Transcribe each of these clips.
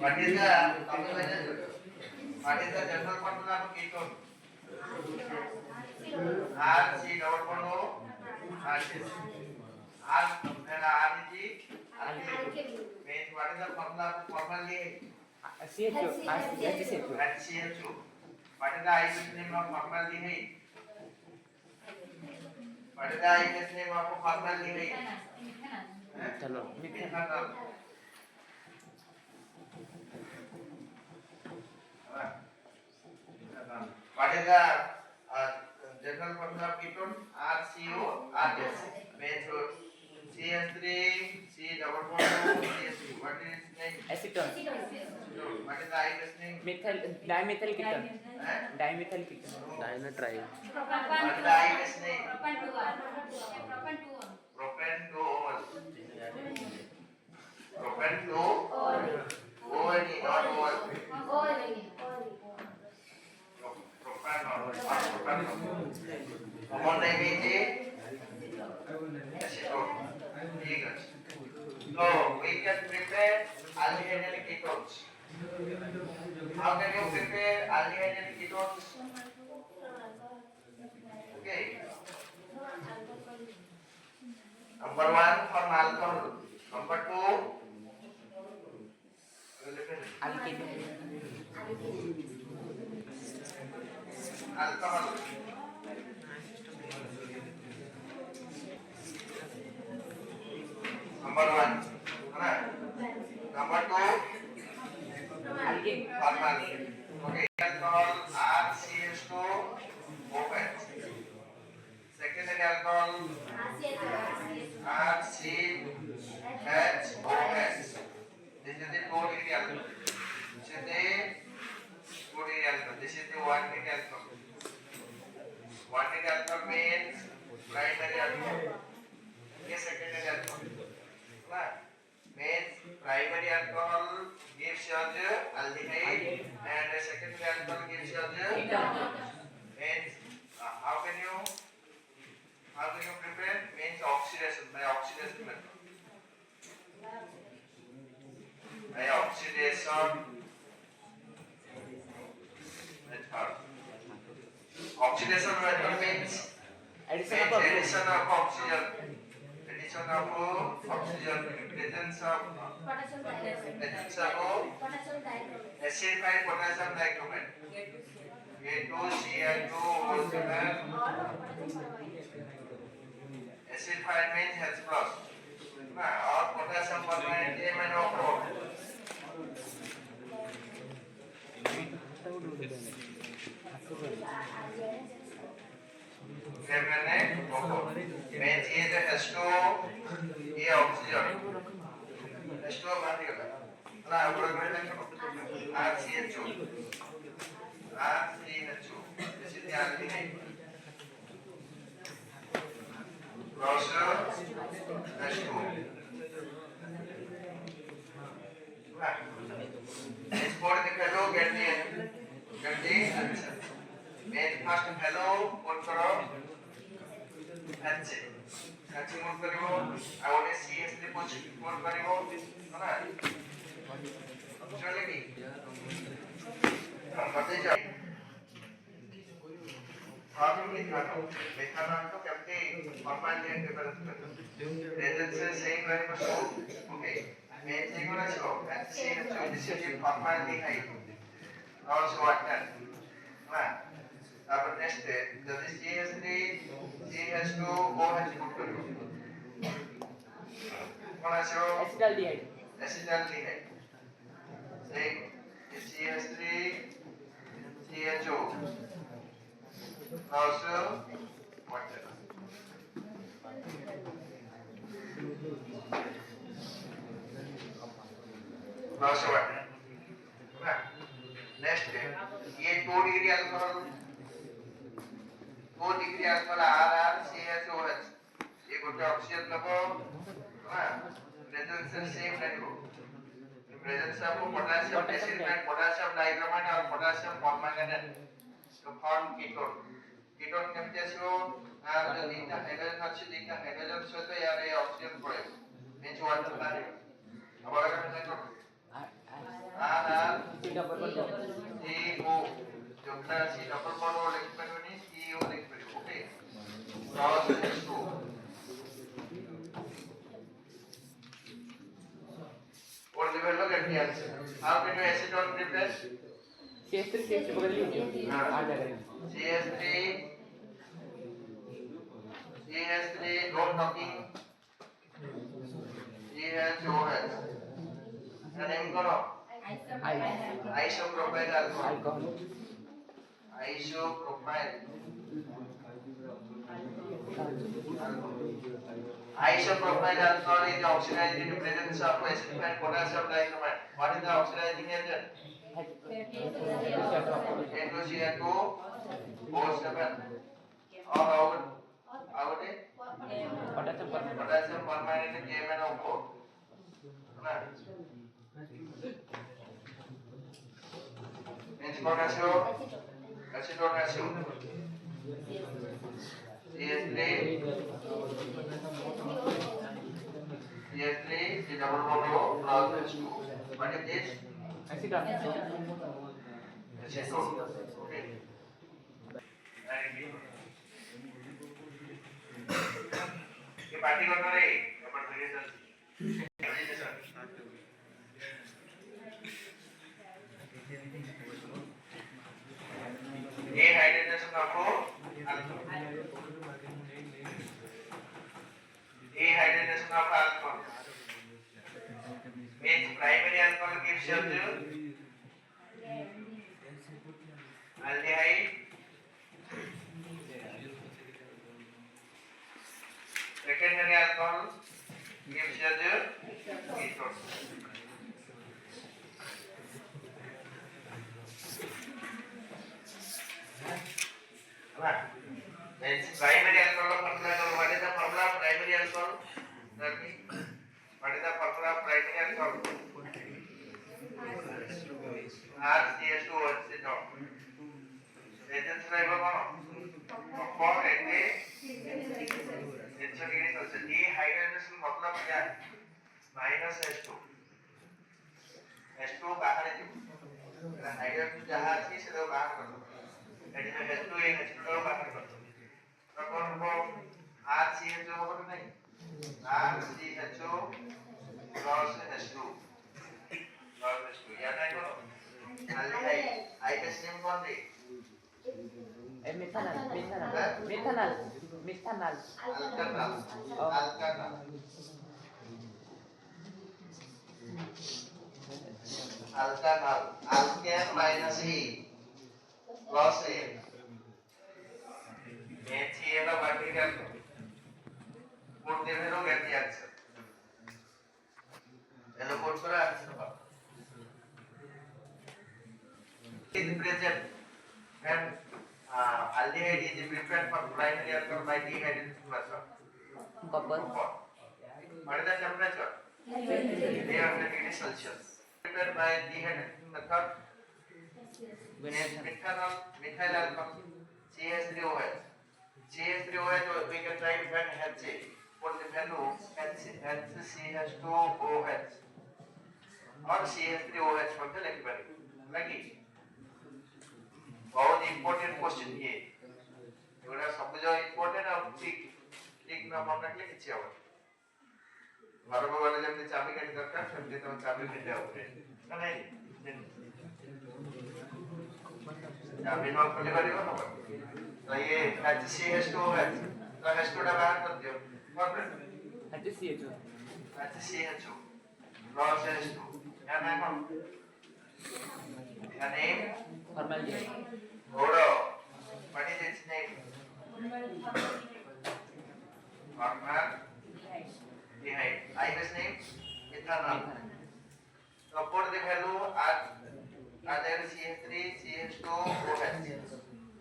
What is the general formula of ketone? R C double bond O R C. R and R is the alkylate. Means what is the formula of formaldehyde? CHO, HCHO. HCHO. What is the IUPAC name of formaldehyde? What is the IUPAC name of formaldehyde? Methanol. Methanol. What is the general formula of ketone? RCO RS. Means CH3 C double bond CH2. What is its name? Acetone. What is the IUPAC name? Dimethyl ketone. Dimethyl ketone. Dimethyl. What is the IUPAC name? Propanol. Propanol. ONE, not OL. Propanol. Common name is acetone. ठीक है. So we can prepare aldehyde and ketones. How can you prepare aldehyde and ketones? Okay. Number 1 from alcohol. Number 2 Alkene. alcohol. Number 1. Number 2 Alkene. formaldehyde. Okay. Alcohol RCH2 OH. Secondary alcohol RCHOS. This is the 2-degree alcohol. This is the 2-degree alcohol. This is the 1-degree alcohol. 1-degree alcohol means primary alcohol. This secondary alcohol. Means primary alcohol gives you the aldehyde and the secondary alcohol gives you the Ketone. means how can you prepare? Means oxidation by oxidation method. By oxidation method. Oxidation method means Addition of addition of oxygen. Addition of oxygen. Presence of acidified potassium dichromate. A2Cl2O7. Acidified means H plus. Or potassium permanent MnO4. Permanent O4 means is H2 A oxygen. H2 बाहर गया ना ऊपर में देखो RCHO this is the aldehyde plus H2 export the hello get the answer main first hello put करो अच्छे अच्छे mode करिवो आ ओने CS ले मोड करिवो ना चलेगी हम बताते जाओ आप मेथनॉल को कैसे फॉर्मैलिटी डेवलप करते हैं रेजल्ट से सही वाले पर सो ओके मैं चेक करना चाहूँ HCHO this is formaldehyde also water ना अब नेक्स्ट जल्दी CH3 CH2OH पुट करो कौन है जो acetaldehyde. acetaldehyde सही CH3 CHO also water also water next ये 2 degree alcohol 2 degree alcohol RRCHOH ये गोटे ऑक्सीजन नको हां प्रेजेंस सेम रहइबो presence of potassium acid potassium dichromate और पोटेशियम परमैंगनेट तो फॉर्म कीटोन कीटोन केमते आसीबो जो दीटा हाइड्रोजन अछि दीटा हाइड्रोजन सहित यार ए ऑक्सीजन पळे मींस वाटर बाहर अब अगर मैं देखो double bond double. CO जोटा C double bond और लिख परिबनी CO लिख परिबो ओके cross H2 और लेवल लो गट्टी answer how can you acetone replace CH3 बदल लीजिए आ जाएगा CH3 no talking CHOH का नेम करो isopropyl alcohol alcohol isopropyl isopropyl alcohol is oxidized in the presence of acid and potassium dichromate. What is the oxidizing agent? N2Cl2O7 or potassium permanganate KMnO4 ना means potassium acetone CH3 the double bond plus H2 what is this acetone okay ये party करना रे अपन तो ये चल ये hydrogen आपको ये hydrogen of alcohol means primary alcohol gives you aldehyde secondary alcohol gives you ketone means primary alcohol formula what is the formula of primary alcohol what is the formula of primary alcohol RCH2OH agents ରହିବ କଣ କଣ ଏତେ 300 degree Celsius ये hydrogen मतलब क्या है -H2 H2 बाहर ଯିବ हाइड्रोजन जहां ଅଛି ସେଟା ବାହାର କରିବ एटी H2 ए H2 रो बाहर କରିବ ତ କଣ ହବ RCH ହବ ନା ନାହିଁ RCHO plus H2 याद है करो aldehyde I का नेम कौन दे methanol alkanal alkane minus E plus A HCl vertical code देवे लो गैस आंसर हेलो कोड करा answer is present and aldehyde is prepared for primary alcohol by dehydrogenation method. copper What is the temperature? 300 degrees Celsius. Prepared by dehydrogenation method. Methyl alcohol CH3OH. CH3OH we can write when HA. For the value HCH2OH or CH3OH for the liquid. Like it. बहुत important question ये एगुडा सब जो important और ठीक ना मन रखले किछि हो घर को वाले जब चाबी काटी दरकार सेमते तो चाबी भेटे होते ना नहीं चाबी न खोले परिबो न तो ये HCH2 है तो H2 टा बाहर कर दियो HCHO HCHO plus H2 या नाम या name formaldehyde Odo. What is its name? Formaldehyde. IUPAC name? Methanol. So put the value at there CH3 CH2OH.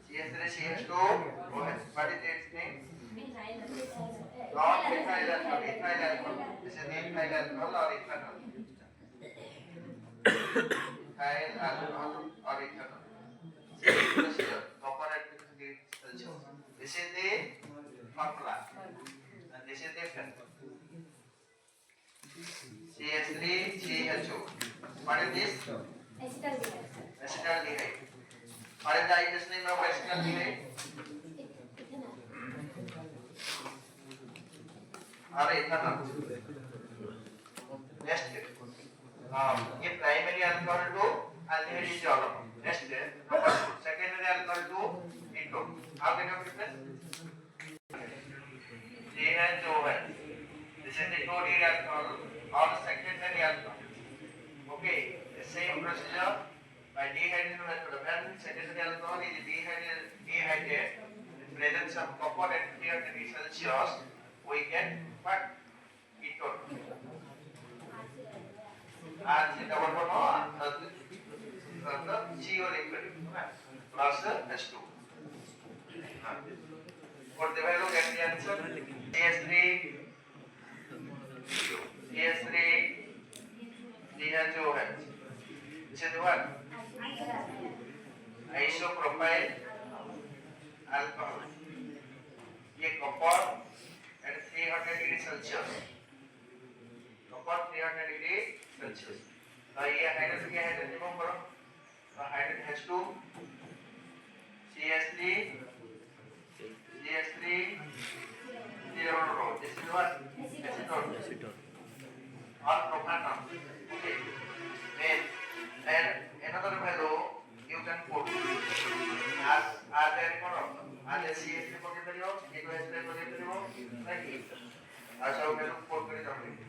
CH3 CH2OH. What is its name? Not methyl alcohol. Ethyl alcohol. This is ethyl alcohol or ethanol. Ethyl alcohol or ethanol. This is the formula and this is the effect. CH3CHO. What is this? acetaldehyde. What is the IUPAC name of acetaldehyde? or ethanol. Next, ये primary alcohol to aldehyde is all. Next, secondary alcohol to ketone. How can you difference? ये है जो है, this is the tertiary alcohol or secondary alcohol. Okay, the same procedure by dehydration method. When secondary alcohol is dehydrated in presence of copper at 300 degrees Celsius, we get what? Ketone. And the double bond the CO liquid plus H2. What the value get the answer? CS3 CH2OH. This is what? Isopropyl alcohol. ये copper at 300 degree Celsius. Copper 300 degree Celsius. तो ये hydrogen के hydrogen remove करो. तो hydrogen H2 CH3 no. This is what? Acetone. Or propanol. Okay. Then another value you can put as there CH3 पकड़ लियो, एक H3 पकड़ लियो, नहीं. अच्छा वो value put करें जाओगे.